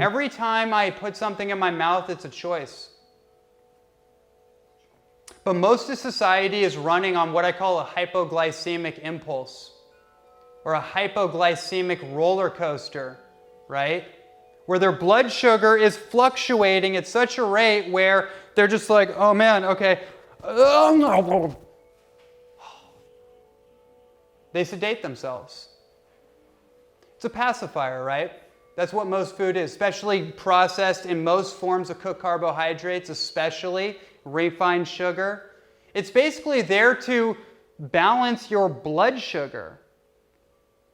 Every time I put something in my mouth, it's a choice. But most of society is running on what I call a hypoglycemic impulse, or a hypoglycemic roller coaster, right? Where their blood sugar is fluctuating at such a rate where they're just like, oh man, okay. They sedate themselves. It's a pacifier, right? That's what most food is, especially processed in most forms of cooked carbohydrates, especially refined sugar. It's basically there to balance your blood sugar,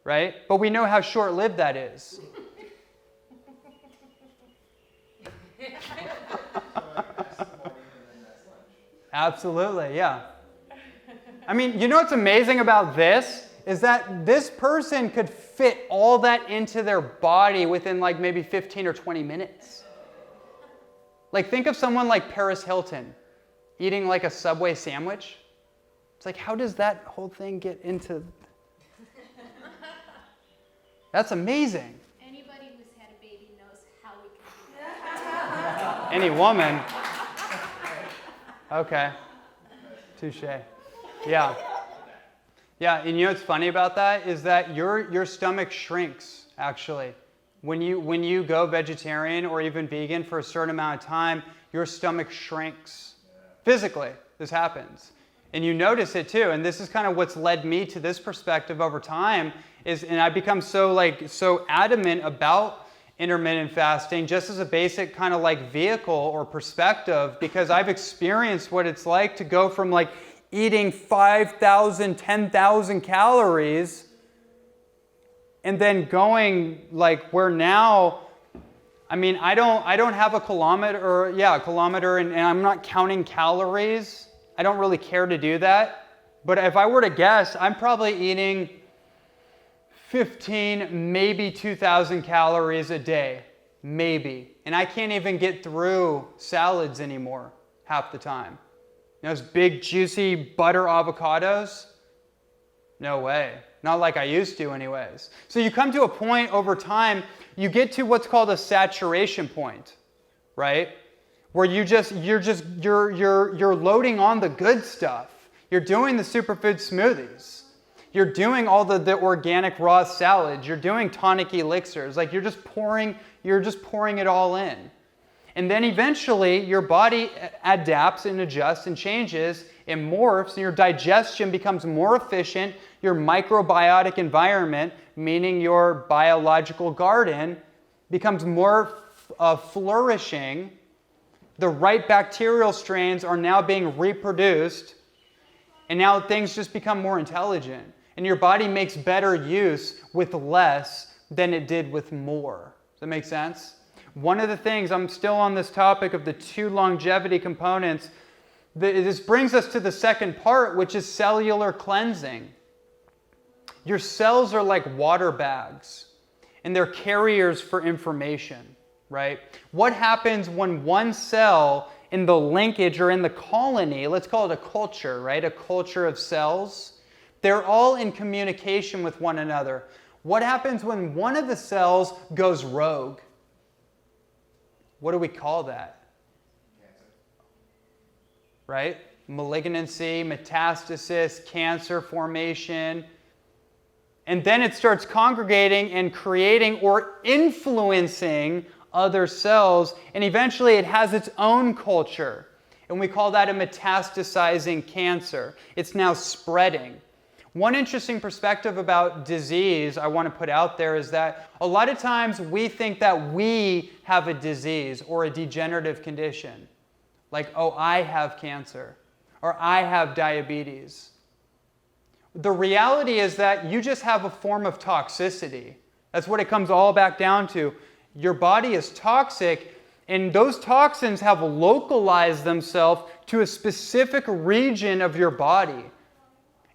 right? But we know how short-lived that is. Absolutely, yeah. I mean, you know what's amazing about this? Is that this person could fit all that into their body within like maybe 15 or 20 minutes. Like think of someone like Paris Hilton eating like a Subway sandwich. It's like, how does that whole thing get into... That's amazing. Anybody who's had a baby knows how we can do that. Any woman. Okay. Touche. Yeah. Yeah, and you know what's funny about that is that your stomach shrinks, actually. When you go vegetarian or even vegan for a certain amount of time, your stomach shrinks. Physically, this happens. And you notice it too, and this is kind of what's led me to this perspective over time, and I've become so adamant about intermittent fasting just as a basic kind of like vehicle or perspective, because I've experienced what it's like to go from like eating 5,000, 10,000 calories and then going like where now, I mean, I don't have a kilometer, and I'm not counting calories. I don't really care to do that. But if I were to guess, I'm probably eating 15, maybe 2,000 calories a day, maybe. And I can't even get through salads anymore half the time. Those big, juicy butter avocados? No way. Not like I used to anyways. So you come to a point over time, you get to what's called a saturation point, right? Where you're loading on the good stuff. You're doing the superfood smoothies. You're doing all the organic raw salads. You're doing tonic elixirs. Like you're just pouring it all in. And then eventually your body adapts and adjusts and changes and morphs, and your digestion becomes more efficient. Your microbiotic environment, meaning your biological garden, becomes more flourishing. The right bacterial strains are now being reproduced, and now things just become more intelligent. And your body makes better use with less than it did with more. Does that make sense? One of the things, I'm still on this topic of the 2 longevity components, this brings us to the second part, which is cellular cleansing. Your cells are like water bags, and they're carriers for information, right? What happens when one cell in the linkage or in the colony, let's call it a culture, right? A culture of cells, they're all in communication with one another. What happens when one of the cells goes rogue? What do we call that? Cancer. Right? Malignancy, metastasis, cancer formation. And then it starts congregating and creating or influencing other cells, and eventually it has its own culture. And we call that a metastasizing cancer. It's now spreading. One interesting perspective about disease I want to put out there is that a lot of times we think that we have a disease or a degenerative condition. Like, oh, I have cancer, or I have diabetes. The reality is that you just have a form of toxicity. That's what it comes all back down to. Your body is toxic, and those toxins have localized themselves to a specific region of your body.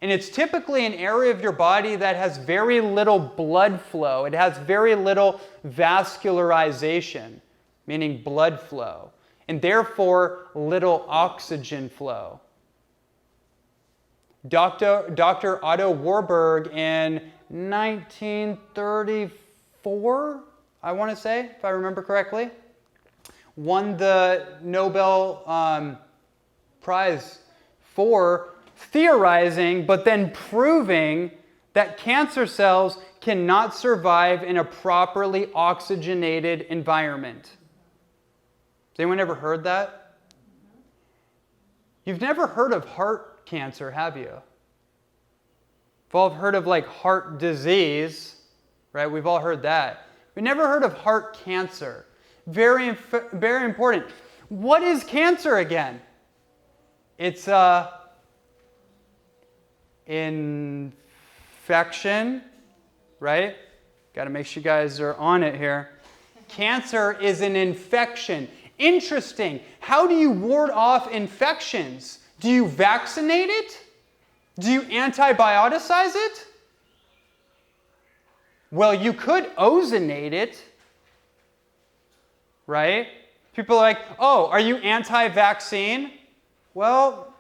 And it's typically an area of your body that has very little blood flow. It has very little vascularization, meaning blood flow, and therefore little oxygen flow. Dr. Otto Warburg in 1934, I want to say, if I remember correctly. Won the Nobel Prize for theorizing, but then proving that cancer cells cannot survive in a properly oxygenated environment. Has anyone ever heard that? You've never heard of heart cancer, have you? We've all heard of like heart disease, right? We've all heard that. We've never heard of heart cancer. Very important. What is cancer again? It's infection, right? Got to make sure you guys are on it here. Cancer is an infection. Interesting. How do you ward off infections? Do you vaccinate it? Do you antibioticize it? Well, you could ozonate it, right? People are like, oh, are you anti-vaccine? Well,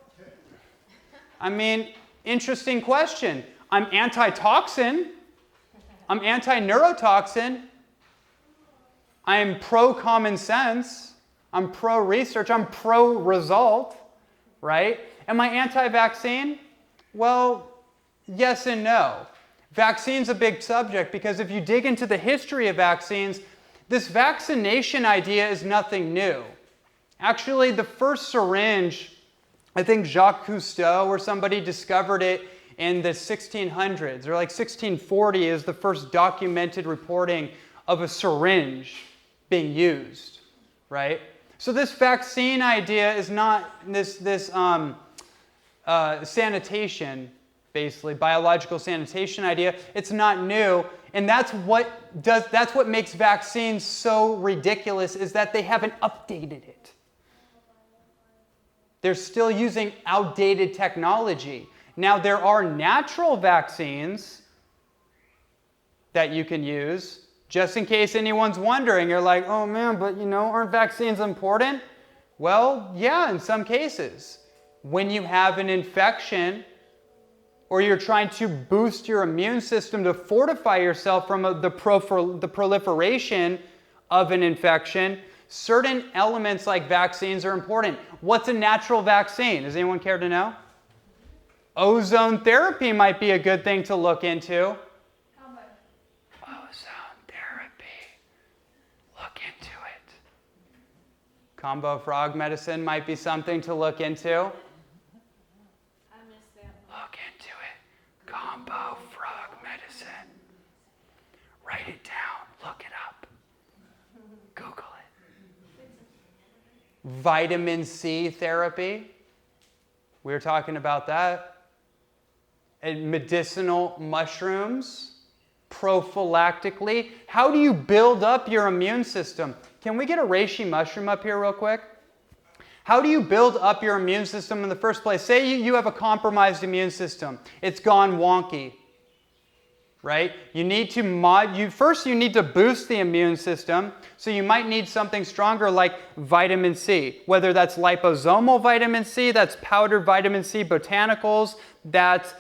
I mean, interesting question. I'm anti-toxin. I'm anti-neurotoxin. I'm pro-common sense. I'm pro-research. I'm pro-result, right? Am I anti-vaccine? Well, yes and no. Vaccine's a big subject because if you dig into the history of vaccines, this vaccination idea is nothing new. Actually, the first syringe, I think Jacques Cousteau or somebody discovered it in the 1600s, or like 1640 is the first documented reporting of a syringe being used, right? So this vaccine idea is not this sanitation, basically, biological sanitation idea. It's not new, and that's what makes vaccines so ridiculous, is that they haven't updated it. They're still using outdated technology. Now, there are natural vaccines that you can use, just in case anyone's wondering. You're like, oh man, but aren't vaccines important? Well, yeah, in some cases. When you have an infection, or you're trying to boost your immune system to fortify yourself from the proliferation of an infection, certain elements like vaccines are important. What's a natural vaccine? Does anyone care to know? Ozone therapy might be a good thing to look into. Ozone therapy. Look into it. Combo frog medicine might be something to look into. Look into it. Combo frog medicine. Write it down. Look it up. Google it. Vitamin C therapy. We were talking about that. And medicinal mushrooms, prophylactically. How do you build up your immune system? Can we get a reishi mushroom up here real quick? How do you build up your immune system in the first place? Say you have a compromised immune system. It's gone wonky, right? You need to you need to boost the immune system. So you might need something stronger like vitamin C, whether that's liposomal vitamin C, that's powdered vitamin C botanicals, that's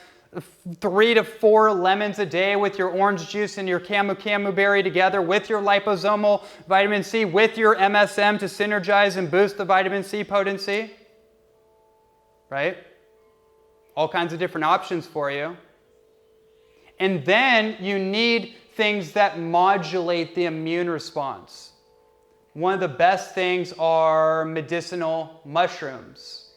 3 to 4 lemons a day with your orange juice and your camu berry together with your liposomal vitamin C, with your MSM to synergize and boost the vitamin C potency, right? All kinds of different options for you. And then you need things that modulate the immune response. One of the best things are medicinal mushrooms.